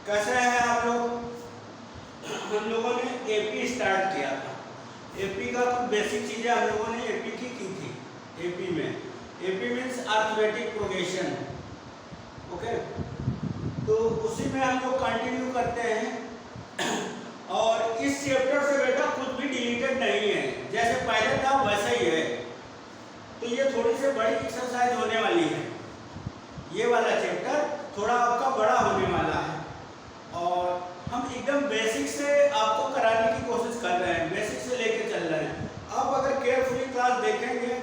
कैसे हैं आप लोग? हम लोगों ने एपी स्टार्ट किया था। एपी का कुछ बेसिक चीज़ें हम लोगों ने एपी की थी। एपी में AP means arithmetic progression. Okay, तो उसी में हम लोग कंटिन्यू करते हैं। और इस चैप्टर से बेटा कुछ भी डिलीटेड नहीं है, जैसे पहले था वैसे ही है। तो ये थोड़ी सी बड़ी एक्सरसाइज होने वाली है। ये वाला चैप्टर थोड़ा आपका बड़ा होने वाला है और हम एकदम बेसिक से आपको कराने की कोशिश कर रहे हैं, बेसिक से लेके चल रहे हैं। आप अगर केयरफुली क्लास देखेंगे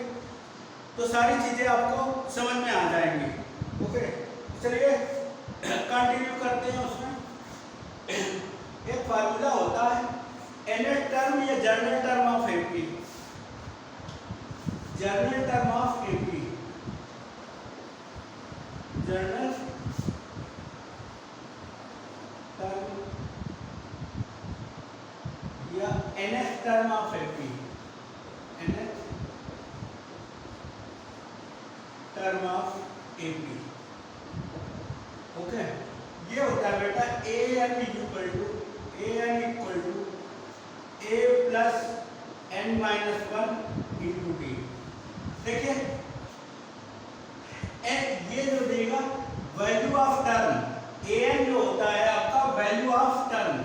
तो सारी चीज़ें आपको समझ में आ जाएंगी। ओके, चलिए कंटिन्यू करते हैं। उसमें एक फार्मूला होता है एनएट टर्म या general term of AP. General term of AP, general term या nth term of AP, nth term of AP. Okay, ये होता है बेटा a n equal to a plus n minus one into d. देखिए ये जो देगा value of term, a n जो होता है आपका वैल्यू ऑफ टर्म,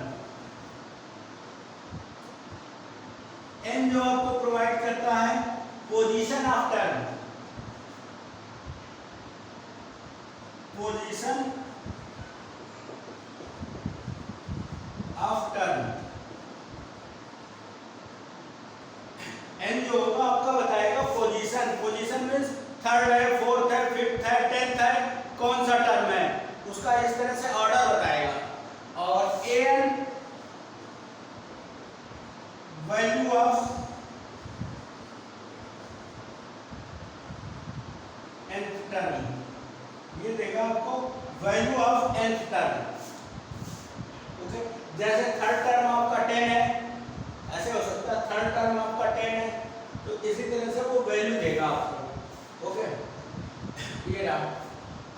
एन जो आपको प्रोवाइड करता है position of term, position of term. N जो होगा आपका बताएगा पोजीशन, पोजीशन मीन्स थर्ड है, फोर्थ है, फिफ्थ है, टेंथ है, कौन सा टर्म है उसका इस तरह से ऑर्डर बताएगा। और a n value of nth term, ये देगा आपको value of nth term. Okay, जैसे थर्ड टर्म आपका 10 है, ऐसे हो सकता है थर्ड टर्म आपका 10 है, तो इसी तरह से वो वैल्यू देगा आपको। ओके, ये रहा।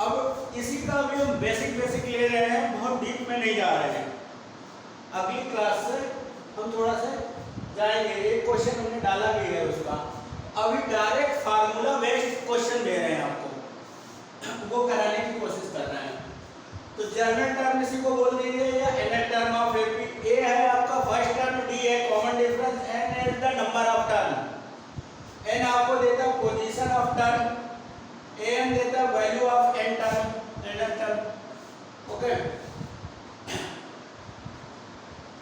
अब इसी का भी हम बेसिक ले रहे हैं, बहुत डीप में नहीं जा रहे हैं। अगली क्लास से हम थोड़ा सा जाएंगे। एक क्वेश्चन हमने डाला भी है उसका, अभी डायरेक्ट फार्मूला बेस्ड क्वेश्चन दे रहे हैं आपको, वो कराने की कोशिश कर रहे हैं। तो जर्नल टर्म इसी को बोल दीजिए या nth term of AP. A है आपका फर्स्ट टर्म, डी है common difference, n is the number of term. N आपको देता है पोजीशन ऑफ टर्म, एन देता है value of n term, nth term. Okay,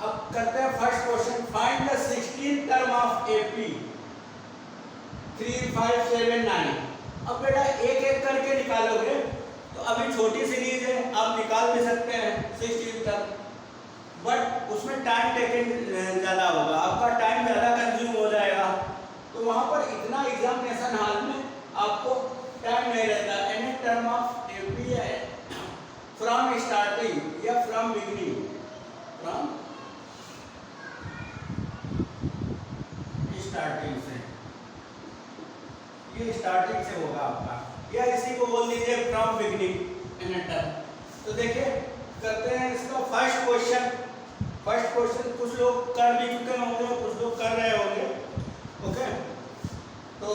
अब करते हैं first question. Find the 16th term of AP 3, 5, 7, 9। अब बेटा एक एक करके निकालोगे तो अभी छोटी सीरीज है, आप निकाल भी सकते हैं 16 तक, बट उसमें टाइम टेकन ज़्यादा होगा, आपका टाइम ज़्यादा कंज्यूम हो जाएगा। तो वहाँ पर इतना एग्जामिनेशन हॉल में आपको टाइम नहीं रहता। एनी टर्म ऑफ एपी है फ्रॉम स्टार्टिंग या फ्रॉम बिगिनिंग, फ्रॉम स्टार्टिंग से, ये स्टार्टिंग से होगा आपका, या इसी को बोल दीजिए फ्रॉम बिगिनिंग इन टर्म। तो देखिए करते हैं इसका फर्स्ट क्वेश्चन। फर्स्ट क्वेश्चन कुछ लोग कर भी चुके होंगे, कुछ लोग कर रहे होंगे। ओके, तो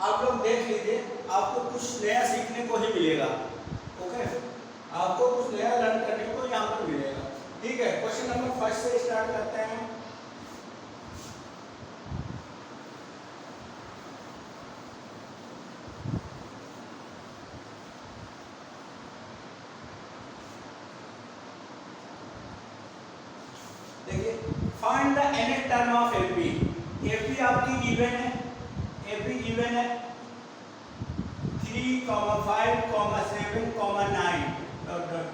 आप लोग देख लीजिए, आपको कुछ नया सीखने को ही मिलेगा। ओके, आपको कुछ नया लर्न करने को यहाँ पर मिलेगा। ठीक है, क्वेश्चन नंबर फर्स्ट से स्टार्ट करते हैं। Find the nth term of AP. AP आपकी गिवन है, एपी गिवन है 3, 5, 7, 9 डॉट डॉट।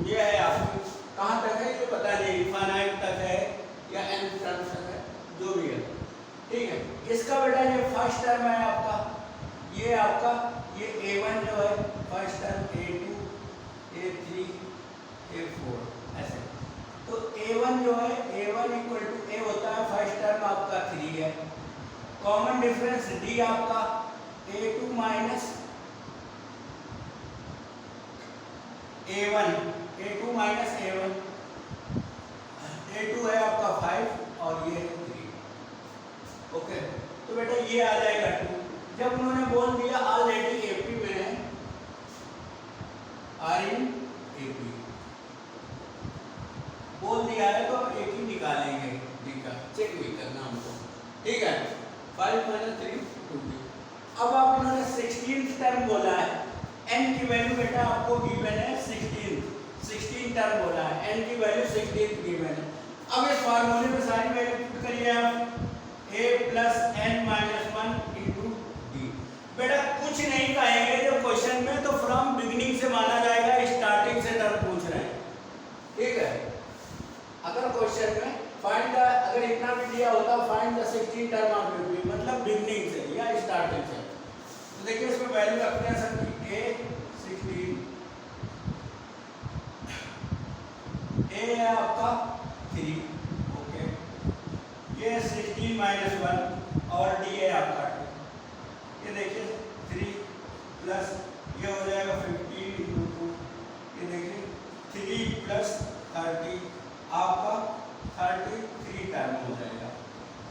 ये है आपकी, कहाँ तक है ये पता नहीं, इनफाइनाइट तक है या n टर्म तक है, जो भी है। ठीक है, इसका बेटा ये फर्स्ट टर्म है आपका, ये आपका ये a1 जो है first term, a2, a3, a4 ऐसे। तो a1 जो है a1 इक्वल टू a होता है फर्स्ट टर्म आपका 3 है, कॉमन डिफरेंस d आपका a2 minus A1 A2 minus A1, A2 है आपका 5 और ये 3। ओके, तो बेटा ये आ जाएगा 2। जब उन्होंने बोल दिया ऑलरेडी एपी में है, आर इन एपी बोल दिया है, तो हम एक ही निकालेंगे, चेक भी करना हमको, ठीक है। 5 माइनस 3 2। अब आप इन्होंने 16th टर्म बोला है, n की वैल्यू बेटा आपको गिवन है 16 टर्म बोला है, n की वैल्यू 16 गिवन है। अब इस फार्मूले में सारी वैल्यू पुट करिए आप, a plus n minus 1 into D. बेटा कुछ नहीं कहेंगे जब क्वेश्चन में, तो फ्रॉम बिगिनिंग से माना जाएगा, स्टार्टिंग से टर्म पूछ रहे हैं, ठीक है। अगर क्वेश्चन में फाइंड द, अगर इतना भी दिया होता find the 16 term of AP, मतलब बिगिनिंग से या स्टार्टिंग से, तो देखिए इसमें वैल्यू रखते हैं सबकी, a 16, a है आपका 3, ओके, ये 16 माइनस 1 और d है आपका 2। ये देखिए 3 प्लस ये हो जाएगा 15 इंटू 2, ये देखिए 3 प्लस 30 आपका 33 टर्म हो जाएगा,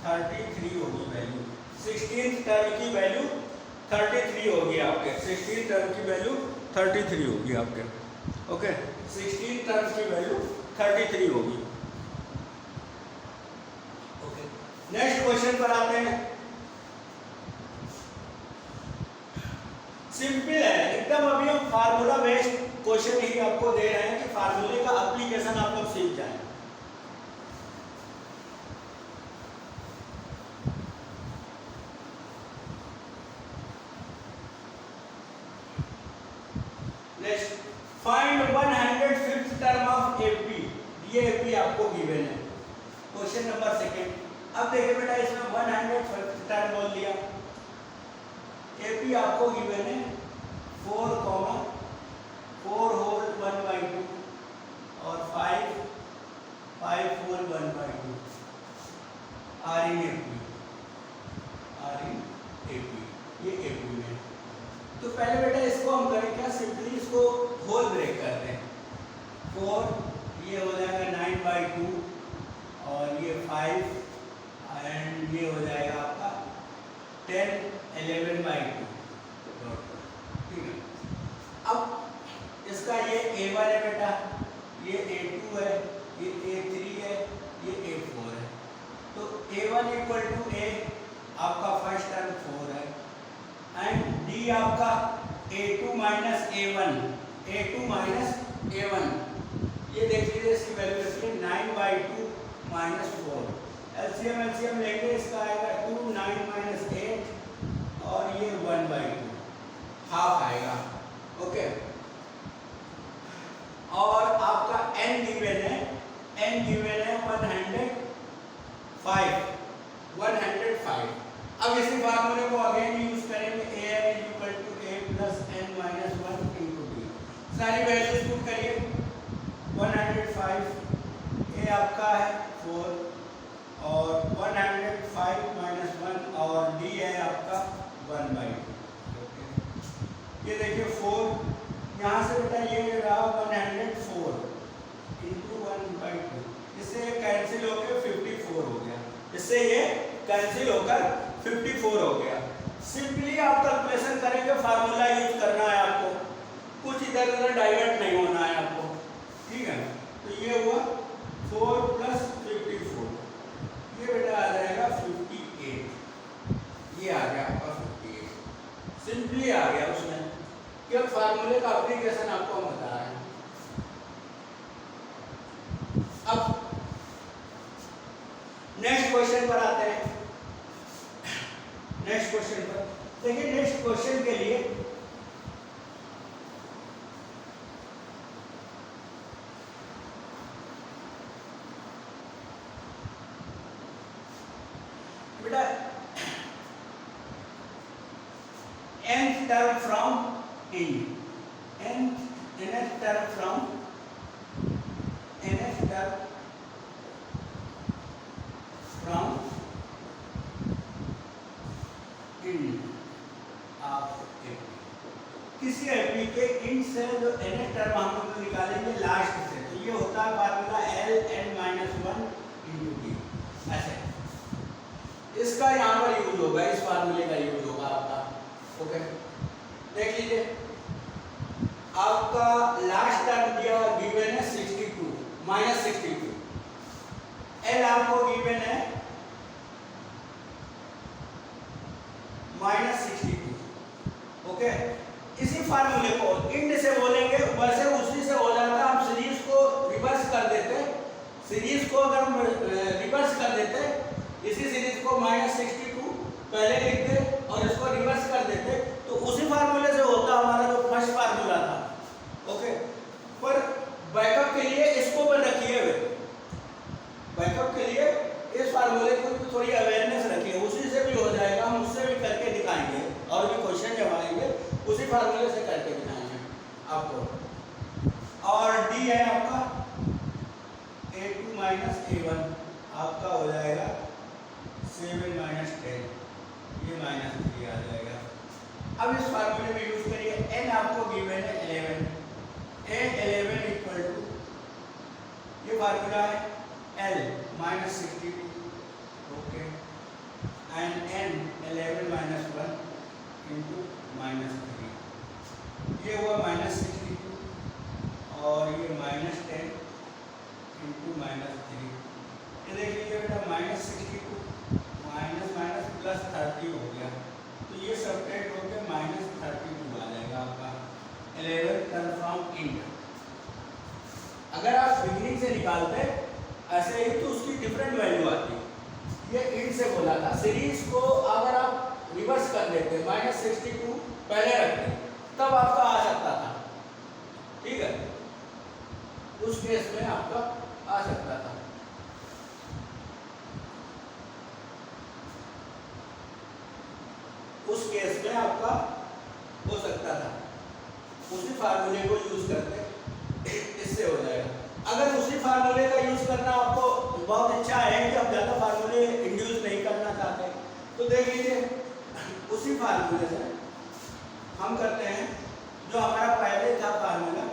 33 होगी वैल्यू, 16th टर्म की वैल्यू 33 होगी आपके, 16th टर्म की वैल्यू 33 होगी आपके, ओके, 16th टर्म की वैल्यू 33 होगी, ओके। नेक्स्ट क्वेश्चन पर आते हैं। सिंपल है एकदम, अभी हम फार्मूला बेस्ड क्वेश्चन ही आपको दे रहे हैं कि फार्मूले का एप्लीकेशन आप लोग सीख जाएं। Find 105th term of AP, ये एपी आपको गिवन है, क्वेश्चन नंबर 2। अब देखिए बेटा इसमें 105th टर्म बोल दिया, एपी आपको गिवन है 4 होल 1/2 और 5 होल 1/2 आर इन एपी, ये एपी में। तो पहले बेटा इसको हम करें क्या, सिंपली इसको होल ब्रेक करते हैं, 4 ये हो जाएगा 9/2 और ये 5 एंड ये हो जाएगा आपका 10 11/2, ठीक है। अब इसका ये A1 है बेटा, ये A2 है, ये A3 है, ये A4 है, तो A1 इक्वल टू A आपका फर्स्ट टर्म 4 है, एंड D आपका A2 माइनस A1, ये देख लीजिए इसकी वैल्यू रखिए 9/2 माइनस 4, एलसीएम लेंगे, इसका आएगा 2, 9 माइनस 8 और ये 1/2 हाफ आएगा, ओके। और आपका n गिवन है 105। अब इसी फार्मूले को अगेन यूज करेंगे, an equal to a plus n minus 1 into d. सारी वैल्यूज पुट करिए, 105 a आपका है 4 और 105 माइनस 1 और d है आपका 1/2, ये देखिए 4 यहाँ से बेटा ये रहा 104 इंटू 1/2, इससे कैंसिल होकर 54 हो गया, इससे ये कैंसिल होकर 54 हो गया। सिंपली आप कैलकुलेशन करेंगे, फार्मूला यूज करना है आपको, कुछ इधर उधर डाइवर्ट नहीं होना है आपको, ठीक है। तो ये हुआ 4 प्लस 54, ये बेटा आ जाएगा 58, ये आ गया आपका 58, सिंपली आ गया उसमें, कि फार्मूले का एप्लीकेशन आपको हम बता रहे हैं। अब नेक्स्ट क्वेश्चन पर आते हैं। नेक्स्ट क्वेश्चन पर देखिए, नेक्स्ट क्वेश्चन के लिए बेटा nth term from nth term from किसी एपी के इंट्स से जो nth टर्म हम लोग निकालेंगे लास्ट से, तो ये होता है फार्मूला ln-1 × d। ऐसे इसका यहाँ पर यूज होगा, इस फार्मूले का यूज होगा आपका। ओके, देख लीजिए आपका लास्ट टर्म दिया गिवन है 62 -62, एल आपको गिवन है -62। ओके, इसी फार्मूले को इंड से बोलेंगे, वैसे उसी से हो जाता। हम सीरीज को रिवर्स कर देते, सीरीज को अगर हम रिवर्स कर देते, इसी सीरीज को -62 पहले लिखते और इसको रिवर्स कर देते, तो उसी फार्मूले से होता हमारा जो फर्स्ट फार्मूला था। ओके, पर बैकअप के लिए इसको पर रखिए हुए, बैकअप के लिए इस फार्मूले को थोड़ी अवेयरनेस रखिए, उसी से भी हो जाएगा। हम उससे भी करके दिखाएंगे और भी क्वेश्चन जब आएंगे उसी फार्मूले से करके दिखाएंगे आपको। और डी है आपका a2 - a1, आपका हो जाएगा 7 - 10, ये -3 आ जाएगा। अब इस फार्मूले में यूज करिए, n आपको गिवन है 11, a11 इक्वल टू, ये फार्मूला है l -62, okay, and n 11 - 1 into -3, ये हुआ -62 और ये -10 इंटू -3। ये देख लीजिए बेटा, -62 माइनस प्लस 30 हो गया, तो ये सब्ट्रैक्ट होकर -32 आ जाएगा आपका 11 टर्म फ्रॉम इंड। अगर आप बिगिनिंग से निकालते ऐसे ही तो उसकी डिफरेंट वैल्यू आती। ये इंड से बोला था, सीरीज को अगर आप रिवर्स कर देते -62 पहले रखते तब आपका आ सकता था, ठीक है, उस केस में आपका आ सकता था। उस केस में आपका हो सकता था, उसी फार्मूले को यूज करते इससे हो जाएगा। अगर उसी फार्मूले का यूज करना आपको बहुत अच्छा है कि आप ज़्यादा फार्मूले इंड्यूस नहीं करना चाहते, तो देख लीजिए उसी फार्मूले से हम करते हैं जो हमारा पहले था फार्मूला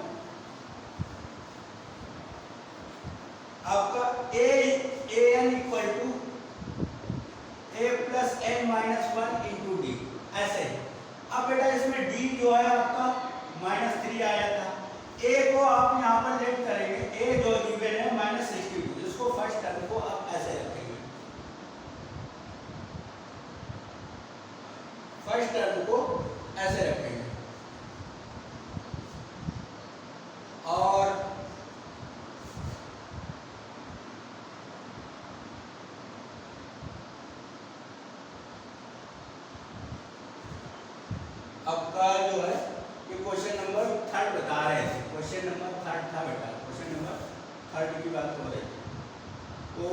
आपका an equal to a plus n - 1 into d. ऐसे अब बेटा इसमें d जो है आपका -3 आया था, a को आप यहाँ पर लेट करेंगे, a जो गिवन है -62, इसको फर्स्ट टर्म को आप ऐसे रखेंगे, फर्स्ट टर्म को ऐसे रखेंगे और आपका जो है ये क्वेश्चन नंबर 3 बता रहे थे, क्वेश्चन नंबर 3 था बेटा, क्वेश्चन नंबर 3 की बात हो रही थी। तो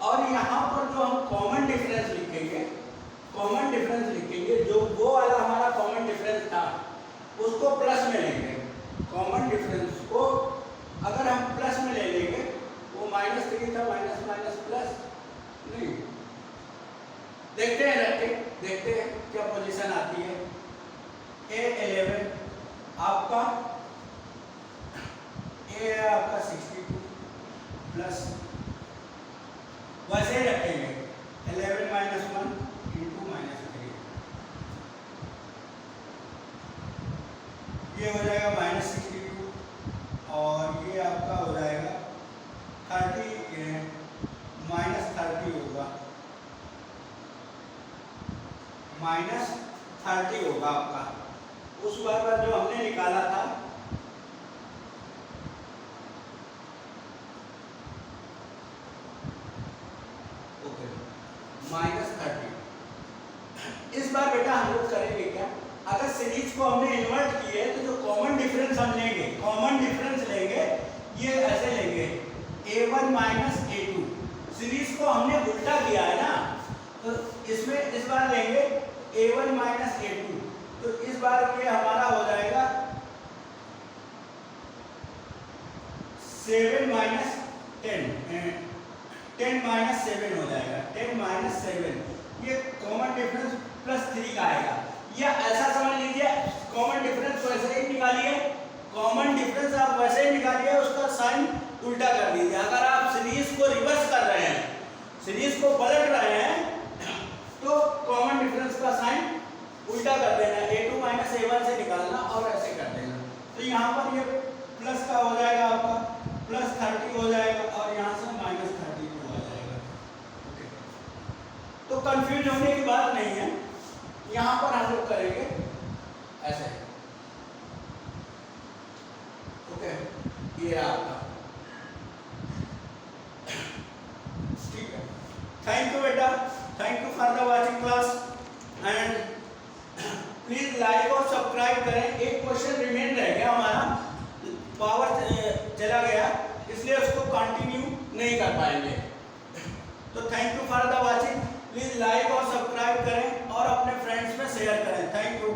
और यहाँ पर जो हम कॉमन डिफरेंस लिखेंगे, कॉमन डिफरेंस लिखेंगे, जो वो वाला हमारा कॉमन डिफरेंस था उसको प्लस में लेंगे। कॉमन डिफरेंस को अगर हम प्लस में ले लेंगे, वो -3 था, माइनस प्लस नहीं, देखते हैं रख के, देखते हैं क्या पोजीशन आती है। a11 आपका a है आपका 62 प्लस, वैसे ही रखेंगे 11 - 1 इंटू -3, ये हो जाएगा -62 और ये आपका हो जाएगा 30 -30 होगा, -30 होगा आपका उस बार जो हमने निकाला था। ओके, -30। इस बार बेटा हम लोग करेंगे क्या, अगर सीरीज को हमने इन्वर्ट किए तो जो कॉमन डिफरेंस हम लेंगे, कॉमन डिफरेंस लेंगे, ये ऐसे लेंगे a1 - a2, सीरीज को हमने उल्टा किया है ना, तो इसमें इस बार लेंगे a1 - a2, तो इस बार ये हमारा हो जाएगा 7 - 10, 10 - 7 हो जाएगा, 10 - 7, ये कॉमन डिफरेंस +3 का आएगा। या ऐसा समझ लीजिए कॉमन डिफरेंस वैसे ही निकालिए, कॉमन डिफरेंस आप वैसे ही निकालिए, उसका साइन उल्टा कर दीजिए। अगर आप सीरीज को रिवर्स कर रहे हैं, सीरीज को पलट रहे हैं, तो कॉमन डिफरेंस का साइन उल्टा कर देना, a2 - a1 से निकालना और ऐसे कर देना। तो यहाँ पर ये प्लस का हो जाएगा आपका +30 हो जाएगा और यहाँ से -32 हो जाएगा। ओके, तो कंफ्यूज होने की बात नहीं है। यहाँ पर हम लोग करेंगे ऐसे। ओके, ये आपका ठीक है। थैंक यू बेटा, thank you for the watching class and please like और सब्सक्राइब करें। एक क्वेश्चन रिमेन रह गया हमारा, पावर चला गया इसलिए उसको कंटिन्यू नहीं कर पाएंगे। तो thank you for the watching, please like और सब्सक्राइब करें और अपने फ्रेंड्स में शेयर करें। Thank you.